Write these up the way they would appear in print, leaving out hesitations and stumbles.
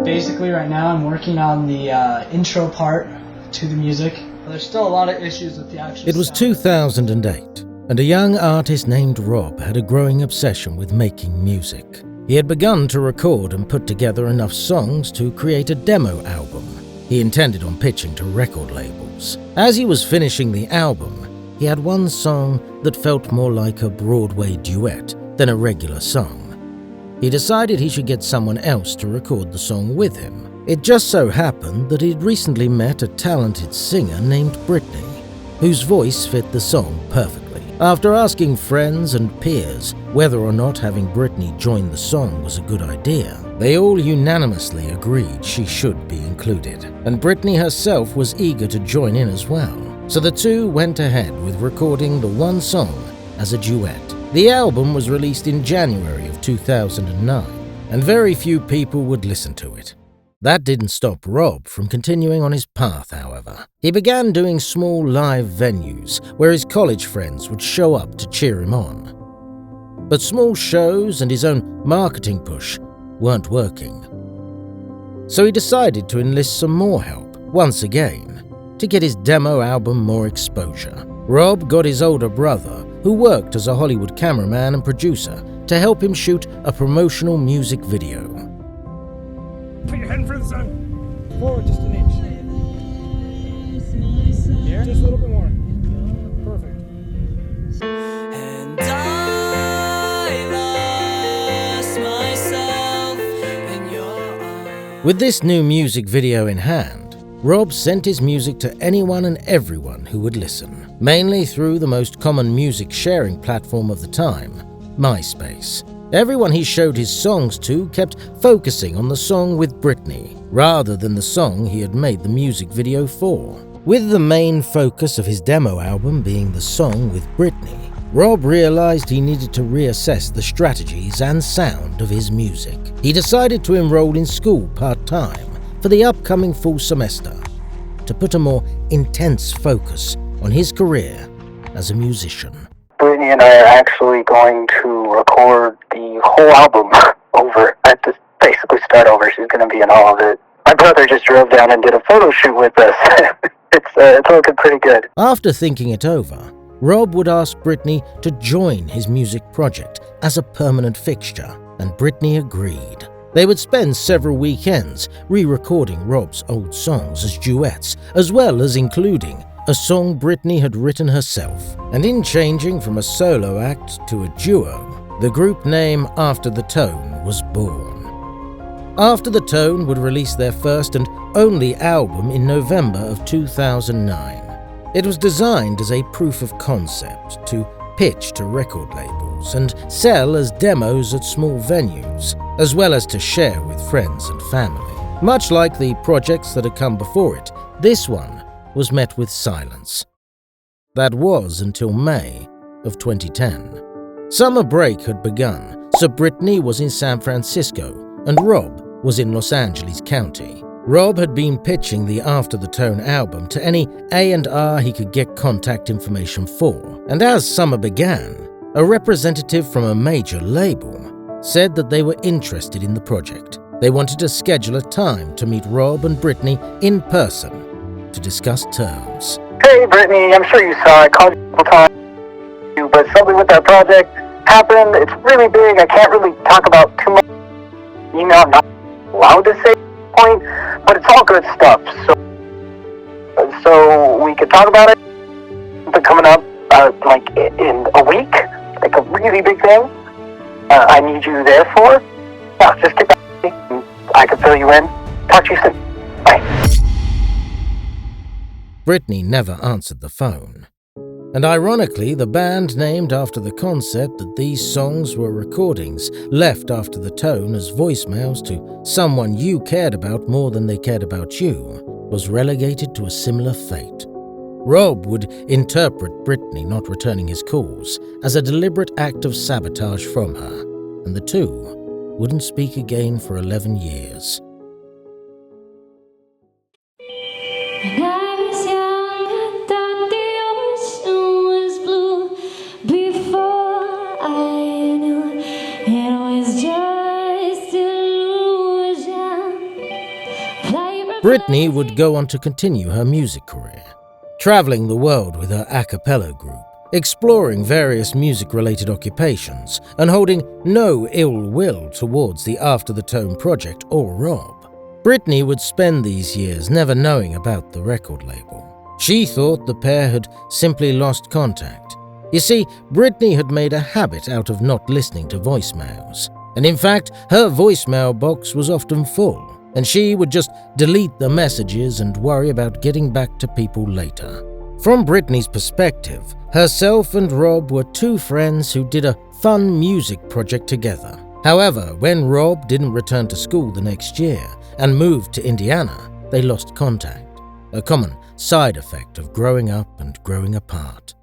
Basically, right now I'm working on the intro part to the music. There's still a lot of issues with the actual It was 2008, and a young artist named Rob had a growing obsession with making music. He had begun to record and put together enough songs to create a demo album. He intended on pitching to record labels. As he was finishing the album, he had one song that felt more like a Broadway duet than a regular song. He decided he should get someone else to record the song with him. It just so happened that he'd recently met a talented singer named Britney, whose voice fit the song perfectly. After asking friends and peers whether or not having Britney join the song was a good idea, they all unanimously agreed she should be included, and Britney herself was eager to join in as well. So the two went ahead with recording the one song as a duet. The album was released in January of 2009, and very few people would listen to it. That didn't stop Rob from continuing on his path, however. He began doing small live venues where his college friends would show up to cheer him on. But small shows and his own marketing push weren't working. So he decided to enlist some more help, once again, to get his demo album more exposure. Rob got his older brother, who worked as a Hollywood cameraman and producer, to help him shoot a promotional music video. Put your head in front of the sun. Forward just an inch. Here? Just a little bit more. Perfect. And I lost myself in your arms. With this new music video in hand, Rob sent his music to anyone and everyone who would listen, mainly through the most common music sharing platform of the time, MySpace. Everyone he showed his songs to kept focusing on the song with Britney, rather than the song he had made the music video for. With the main focus of his demo album being the song with Britney, Rob realized he needed to reassess the strategies and sound of his music. He decided to enroll in school part-time for the upcoming fall semester, to put a more intense focus on his career as a musician. Britney and I are actually going to record the whole album over. I have to basically start over. She's going to be in all of it. My brother just drove down and did a photo shoot with us. It's looking pretty good. After thinking it over, Rob would ask Britney to join his music project as a permanent fixture, and Britney agreed. They would spend several weekends re-recording Rob's old songs as duets, as well as including a song Britney had written herself. And in changing from a solo act to a duo, the group name After the Tone was born. After the Tone would release their first and only album in November of 2009. It was designed as a proof of concept to pitch to record labels and sell as demos at small venues, as well as to share with friends and family. Much like the projects that had come before it, this one was met with silence. That was until May of 2010. Summer break had begun, so Britney was in San Francisco and Rob was in Los Angeles County. Rob had been pitching the After the Tone album to any A&R he could get contact information for, and as summer began, a representative from a major label said that they were interested in the project. They wanted to schedule a time to meet Rob and Britney in person to discuss terms. Hey Britney, I'm sure you saw I called you a couple times, but something with that project happened. It's really big. I can't really talk about too much. You know, I'm not allowed to say point, but it's all good stuff. So we could talk about it. But coming up, like in a week, like a really big thing. I need you there for. Yeah, just get back to me. I can fill you in. Talk to you soon. Bye. Britney never answered the phone. And ironically, the band named after the concept that these songs were recordings left after the tone as voicemails to someone you cared about more than they cared about you was relegated to a similar fate. Rob would interpret Britney not returning his calls as a deliberate act of sabotage from her, and the two wouldn't speak again for 11 years. When I was young, I thought the ocean was blue. Before I knew it was just illusion. Brittany would go on to continue her music career, traveling the world with her a cappella group, exploring various music-related occupations, and holding no ill will towards the After the Tone project or Rob. Brittany would spend these years never knowing about the record label. She thought the pair had simply lost contact. You see, Brittany had made a habit out of not listening to voicemails, and in fact, her voicemail box was often full, and she would just delete the messages and worry about getting back to people later. From Brittany's perspective, herself and Rob were two friends who did a fun music project together. However, when Rob didn't return to school the next year and moved to Indiana, they lost contact, a common side effect of growing up and growing apart.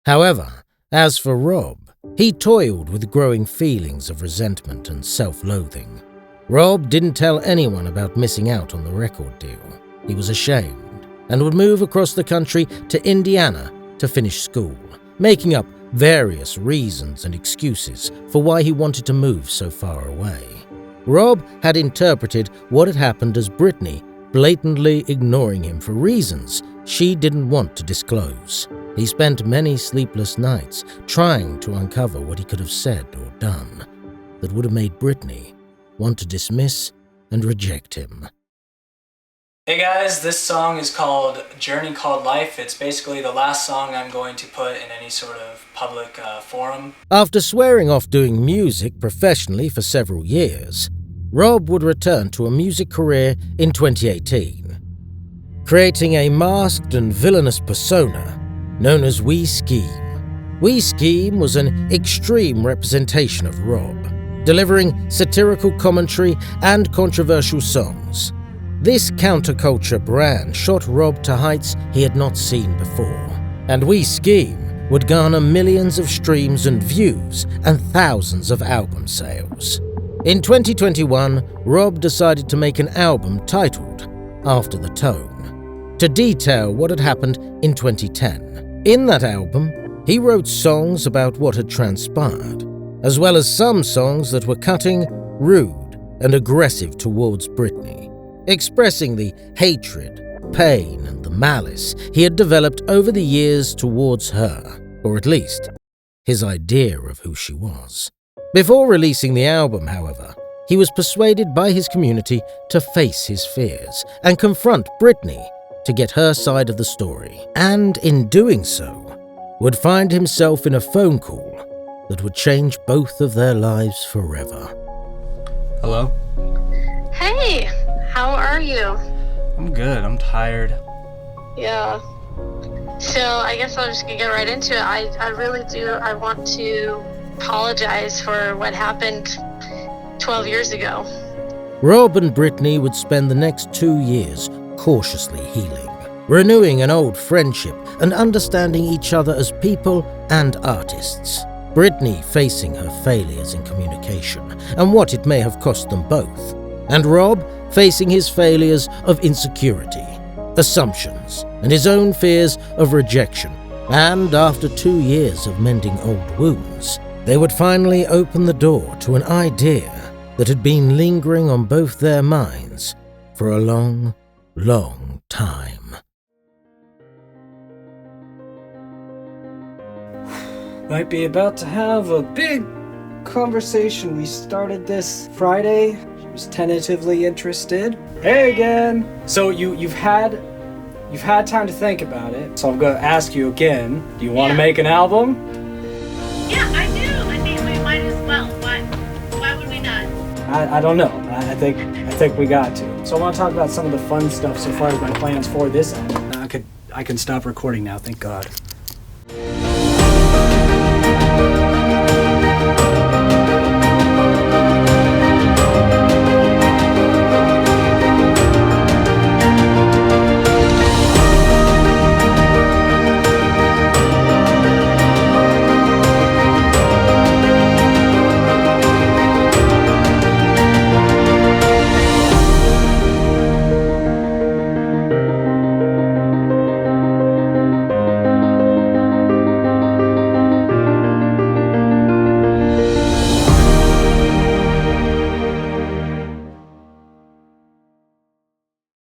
However, as for Rob, he toiled with growing feelings of resentment and self-loathing. Rob didn't tell anyone about missing out on the record deal. He was ashamed and would move across the country to Indiana to finish school, making up various reasons and excuses for why he wanted to move so far away. Rob had interpreted what had happened as Brittany blatantly ignoring him for reasons she didn't want to disclose. He spent many sleepless nights trying to uncover what he could have said or done that would have made Brittany want to dismiss and reject him. Hey guys, this song is called Journey Called Life. It's basically the last song I'm going to put in any sort of public forum. After swearing off doing music professionally for several years, Rob would return to a music career in 2018, creating a masked and villainous persona known as We Scheme. We Scheme was an extreme representation of Rob, delivering satirical commentary and controversial songs. This counterculture brand shot Rob to heights he had not seen before, and We Scheme would garner millions of streams and views and thousands of album sales. In 2021, Rob decided to make an album titled After the Tone, to detail what had happened in 2010. In that album, he wrote songs about what had transpired, as well as some songs that were cutting, rude, and aggressive towards Brittany, expressing the hatred, pain, and the malice he had developed over the years towards her, or at least his idea of who she was. Before releasing the album, however, he was persuaded by his community to face his fears and confront Brittany to get her side of the story, and in doing so, would find himself in a phone call that would change both of their lives forever. Hello? Hey, how are you? I'm good. I'm tired. Yeah. So I guess I'm just gonna get right into it. I really do. I want to apologize for what happened 12 years ago. Rob and Brittany would spend the next 2 years cautiously healing, renewing an old friendship and understanding each other as people and artists. Brittany facing her failures in communication and what it may have cost them both, and Rob facing his failures of insecurity, assumptions, and his own fears of rejection. And after 2 years of mending old wounds, they would finally open the door to an idea that had been lingering on both their minds for a long, long time. Might be about to have a big conversation. We started this Friday. She was tentatively interested. Hey again. So you've had time to think about it. So I'm gonna ask you again. Do you want to make an album? Yeah, I do. I think we might as well. Why would we not? I don't know. I think we got to. So I want to talk about some of the fun stuff so far as my plans for this album. I can stop recording now. Thank God.